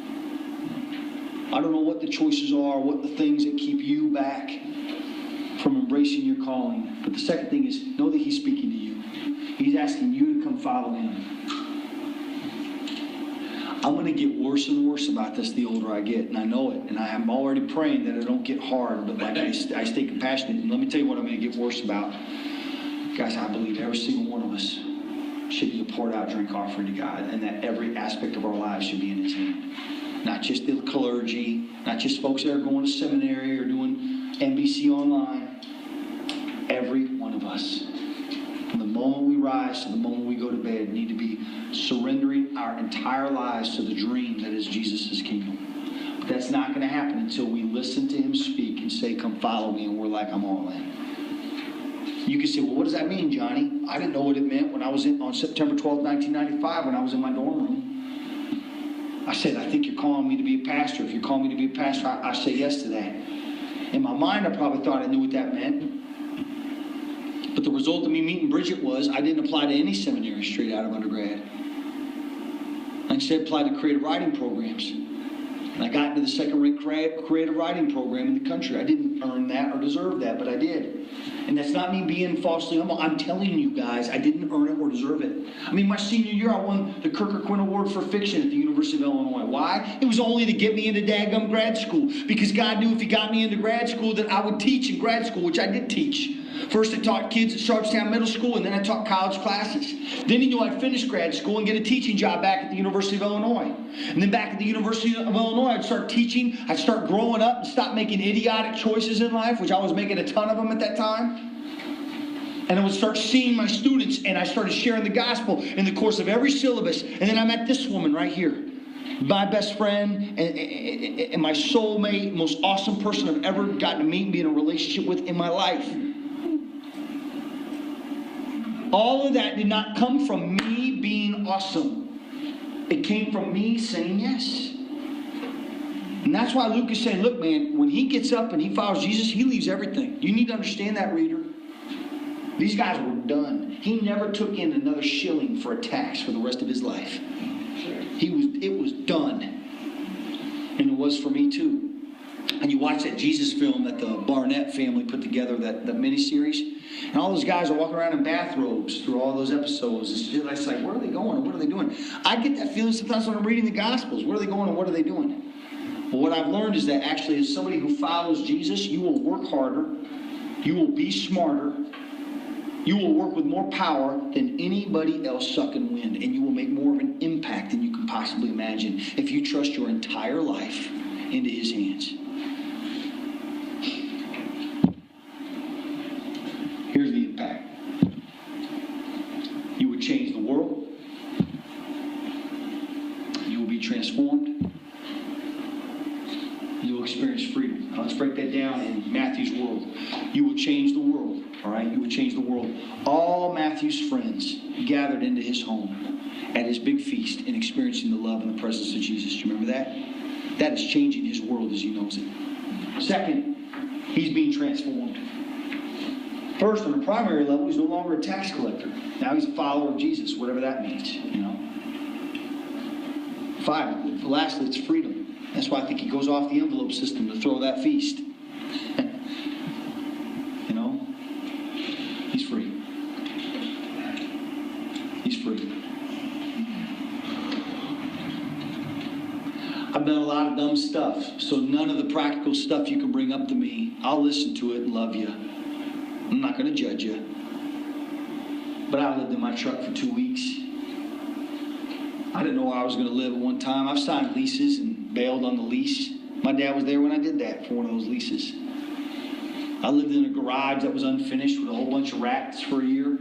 I don't know what the choices are, what the things that keep you back from embracing your calling. But the second thing is, know that he's speaking to you. He's asking you to come follow him. I'm going to get worse and worse about this the older I get, and I know it. And I'm already praying that I don't get hard, but like I stay compassionate. And let me tell you what I'm going to get worse about. Guys, I believe every single one of us should be a poured out drink offering to God, and that every aspect of our lives should be in his hand. Not just the clergy, not just folks that are going to seminary or doing NBC online. Every one of us, from the moment we rise to the moment we go to bed, need to be surrendering our entire lives to the dream that is Jesus' kingdom. But that's not going to happen until we listen to him speak and say, come follow me, and we're like, I'm all in. You can say, well, what does that mean, Johnny? I didn't know what it meant when I was on September 12, 1995, when I was in my dorm room. I said, I think you're calling me to be a pastor. If you're calling me to be a pastor, I say yes to that. In my mind, I probably thought I knew what that meant. But the result of me meeting Bridget was I didn't apply to any seminary straight out of undergrad. I instead applied to creative writing programs. And I got into the second-rate creative writing program in the country. I didn't earn that or deserve that, but I did. And that's not me being falsely humble. I'm telling you guys, I didn't earn it or deserve it. I mean, my senior year, I won the Kirker Quinn Award for Fiction at the University of Illinois. Why? It was only to get me into daggum grad school. Because God knew if he got me into grad school that I would teach in grad school, which I did teach. First, I taught kids at Sharpstown Middle School, and then I taught college classes. Then he knew I'd finish grad school and get a teaching job back at the University of Illinois. And then back at the University of Illinois, I'd start teaching. I'd start growing up and stop making idiotic choices in life, which I was making a ton of them at that time. And I would start seeing my students, and I started sharing the gospel in the course of every syllabus. And then I met this woman right here. My best friend and my soulmate, most awesome person I've ever gotten to meet and be in a relationship with in my life. All of that did not come from me being awesome. It came from me saying yes. And that's why Luke is saying, look, man, when he gets up and he follows Jesus, he leaves everything. You need to understand that, reader. These guys were done. He never took in another shilling for a tax for the rest of his life. It was done. And it was for me too. And you watch that Jesus film that the Barnett family put together, that miniseries, and all those guys are walking around in bathrobes through all those episodes. It's like, where are they going and what are they doing? I get that feeling sometimes when I'm reading the Gospels. Where are they going and what are they doing? But what I've learned is that actually as somebody who follows Jesus, you will work harder, you will be smarter, you will work with more power than anybody else sucking wind, and you will make more of an impact than you can possibly imagine if you trust your entire life into his hands. Here's the impact. You would change the world. You will be transformed. You will experience freedom. Now let's break that down in Matthew's world. You will change the world. All right? You will change the world. All Matthew's friends gathered into his home at his big feast and experiencing the love and the presence of Jesus. Do you remember that? That is changing his world as he knows it. Second, he's being transformed. First, on a primary level, he's no longer a tax collector. Now he's a follower of Jesus, whatever that means, you know. Lastly, it's freedom. That's why I think he goes off the envelope system to throw that feast. You know? He's free. He's free. I've done a lot of dumb stuff, so none of the practical stuff you can bring up to me, I'll listen to it and love you. I'm not going to judge you. But I lived in my truck for 2 weeks. I didn't know where I was going to live at one time. I've signed leases and bailed on the lease. My dad was there when I did that for one of those leases. I lived in a garage that was unfinished with a whole bunch of rats for a year.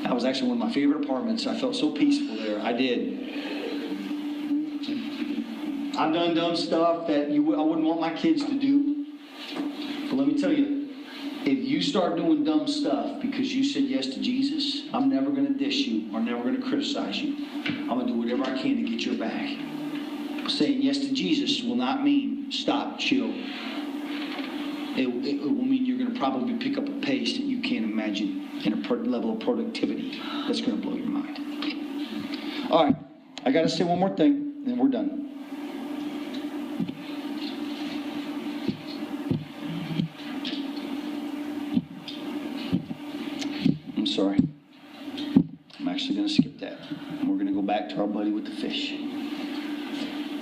That was actually one of my favorite apartments. I felt so peaceful there. I did. I've done dumb stuff that I wouldn't want my kids to do. But let me tell you, if you start doing dumb stuff because you said yes to Jesus, I'm never going to dish you or never going to criticize you. I'm going to do whatever I can to get your back. Saying yes to Jesus will not mean stop, chill. It will mean you're going to probably pick up a pace that you can't imagine and a level of productivity that's going to blow your mind. All right, I got to say one more thing, and we're done. I'm sorry. I'm actually going to skip that. And we're going to go back to our buddy with the fish.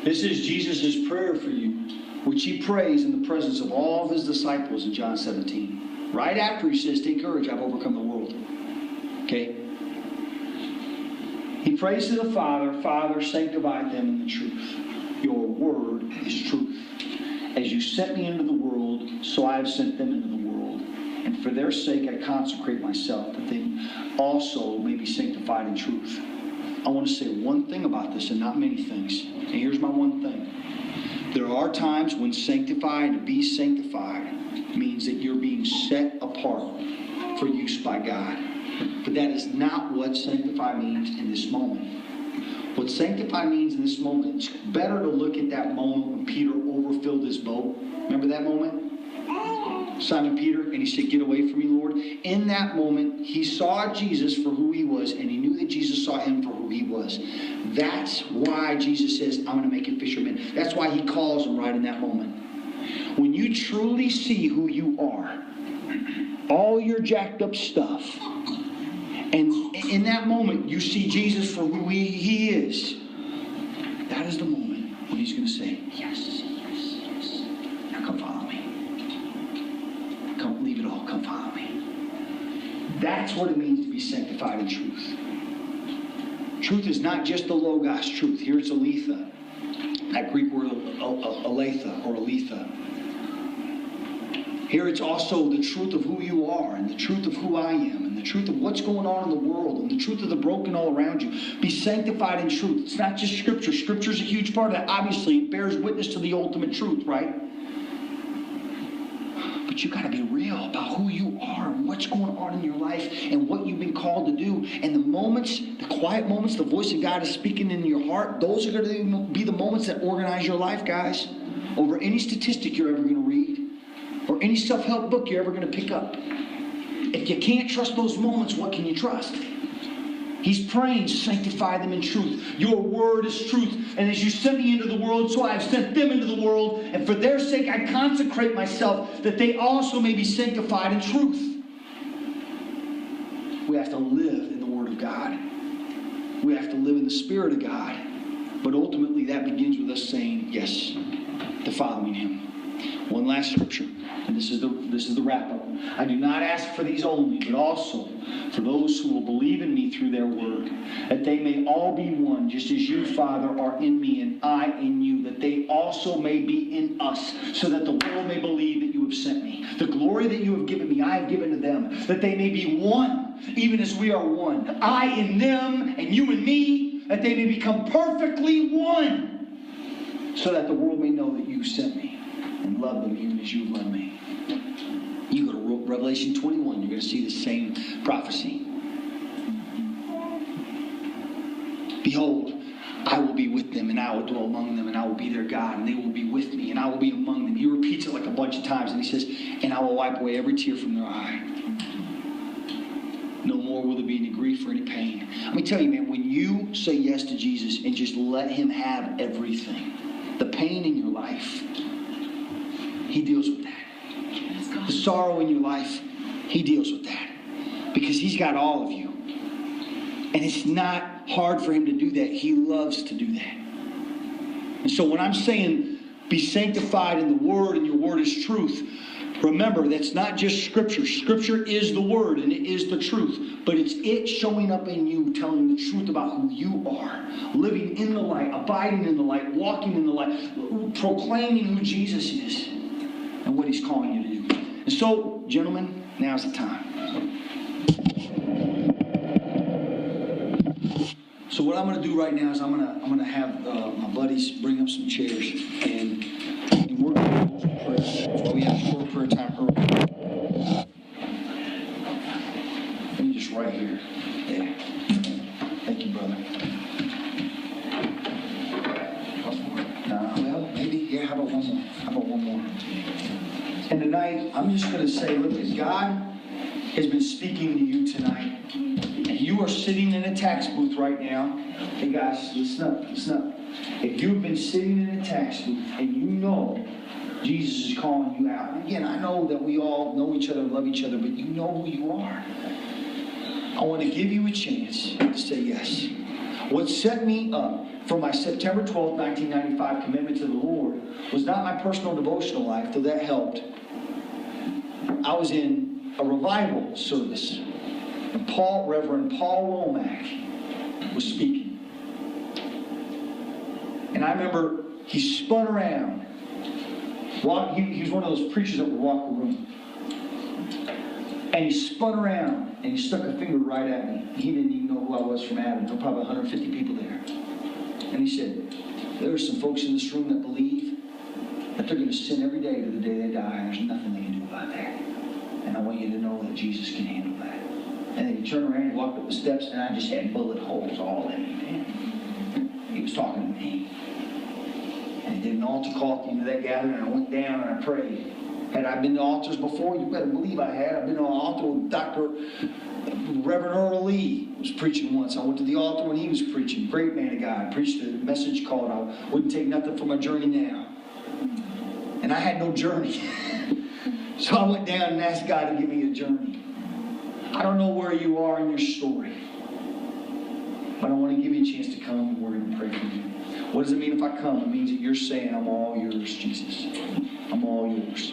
This is Jesus' prayer for you, which he prays in the presence of all of his disciples in John 17. Right after he says, take courage, I've overcome the world. Okay? He prays to the Father, Father, sanctify them in the truth. Your word is truth. As you sent me into the world, so I have sent them into the world. And And for their sake I consecrate myself, that they also may be sanctified in truth. I want to say one thing about this, and not many things. And here's my one thing. There are times when sanctified, to be sanctified, means that you're being set apart for use by God. But that is not what sanctify means in this moment. What sanctify means in this moment, it's better to look at that moment when Peter overfilled his boat. Remember that moment? Simon Peter, and he said, "Get away from me, Lord." In that moment, he saw Jesus for who he was, and he knew that Jesus saw him for who he was. That's why Jesus says, "I'm going to make you fishermen." That's why he calls them right in that moment. When you truly see who you are, all your jacked up stuff, and in that moment you see Jesus for who he is, that is the moment when he's going to say, "Yes, yes, yes. Now come follow me. Come, leave it all. Come follow me." That's what it means to be sanctified in truth. Truth is not just the Logos truth. Here it's Aletha. That Greek word Aletha or Aletha. Here it's also the truth of who you are, and the truth of who I am, and the truth of what's going on in the world, and the truth of the broken all around you. Be sanctified in truth. It's not just Scripture. Scripture is a huge part of that. Obviously, it bears witness to the ultimate truth, right? But you got to be real about who you are and what's going on in your life and what you've been called to do. And the moments, the quiet moments, the voice of God is speaking in your heart, those are going to be the moments that organize your life, guys, over any statistic you're ever going to read or any self-help book you're ever going to pick up. If you can't trust those moments, what can you trust? He's praying, "Sanctify them in truth. Your word is truth. And as you sent me into the world, so I have sent them into the world. And for their sake I consecrate myself, that they also may be sanctified in truth." We have to live in the Word of God. We have to live in the Spirit of God. But ultimately that begins with us saying yes to following Him. One last scripture, and this is the wrap-up. "I do not ask for these only, but also for those who will believe in me through their word, that they may all be one, just as you, Father, are in me and I in you, that they also may be in us, so that the world may believe that you have sent me. The glory that you have given me, I have given to them, that they may be one, even as we are one. I in them and you in me, that they may become perfectly one, so that the world may know that you sent me and love them even as you love me." You go to Revelation 21, you're going to see the same prophecy. "Behold, I will be with them, and I will dwell among them, and I will be their God, and they will be with me, and I will be among them." He repeats it like a bunch of times, and he says, "And I will wipe away every tear from their eye. No more will there be any grief or any pain." Let me tell you, man, when you say yes to Jesus and just let Him have everything, the pain in your life, He deals with that. The sorrow in your life, He deals with that. Because He's got all of you. And it's not hard for Him to do that. He loves to do that. And so when I'm saying be sanctified in the Word and your Word is truth, remember, that's not just Scripture. Scripture is the Word and it is the truth. But it's it showing up in you, telling the truth about who you are. Living in the light, abiding in the light, walking in the light, proclaiming who Jesus is and what He's calling you to do. And so, gentlemen, now's the time. So what I'm going to do right now is I'm going to have my buddies bring up some chairs, and we're going to close with prayer. That's why we have a short prayer time early. Let me just right here. Yeah. Thank you, brother. Well, maybe. Yeah. How about one more? How about one more? And tonight, I'm just going to say, look, as God has been speaking to you tonight, and you are sitting in a tax booth right now. Hey guys, listen up, listen up. If you've been sitting in a tax booth and you know Jesus is calling you out, and again, I know that we all know each other and love each other, but you know who you are. I want to give you a chance to say yes. What set me up for my September 12, 1995 commitment to the Lord was not my personal devotional life, though that helped. I was in a revival service, and Reverend Paul Womack was speaking. And I remember he spun around. He was one of those preachers that would walk the room. And he spun around and he stuck a finger right at me. He didn't even know who I was from Adam. There were probably 150 people there. And he said, there are some folks in this room that believe that they're going to sin every day to the day they die, and there's nothing they can do about that. And I want you to know that Jesus can handle that. And then he turned around and walked up the steps, and I just had bullet holes all in me, man. He was talking to me. And he did an altar call at the end of that gathering, and I went down and I prayed. Had I been to altars before? You better believe I had. I've been to an altar with Reverend Earl Lee was preaching once. I went to the altar when he was preaching. Great man of God. Preached a message called I Wouldn't Take Nothing for My Journey Now. And I had no journey. So I went down and asked God to give me a journey. I don't know where you are in your story, but I want to give you a chance to come and we're going to pray for you. What does it mean if I come? It means that you're saying, I'm all yours, Jesus. I'm all yours.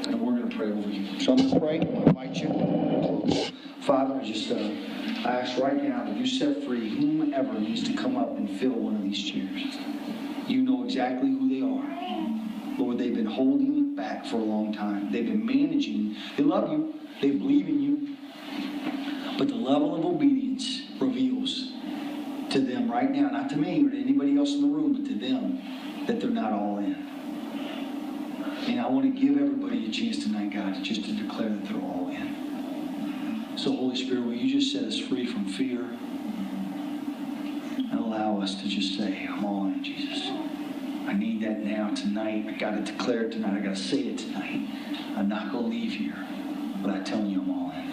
And we're going to pray over you. So I'm going to pray. I'm going to invite you. Father, I ask right now that you set free whomever needs to come up and fill one of these chairs. You know exactly who they are. Lord, they've been holding back for a long time. They've been managing. They love you. They believe in you. But the level of obedience reveals to them right now, not to me or to anybody else in the room, but to them, that they're not all in. And I want to give everybody a chance tonight, God, just to declare that they're all in. So Holy Spirit, will you just set us free from fear and allow us to just say, I'm all in, Jesus. I need that now, tonight. I got to declare it tonight. I got to say it tonight. I'm not going to leave here, but I'm telling you I'm all in.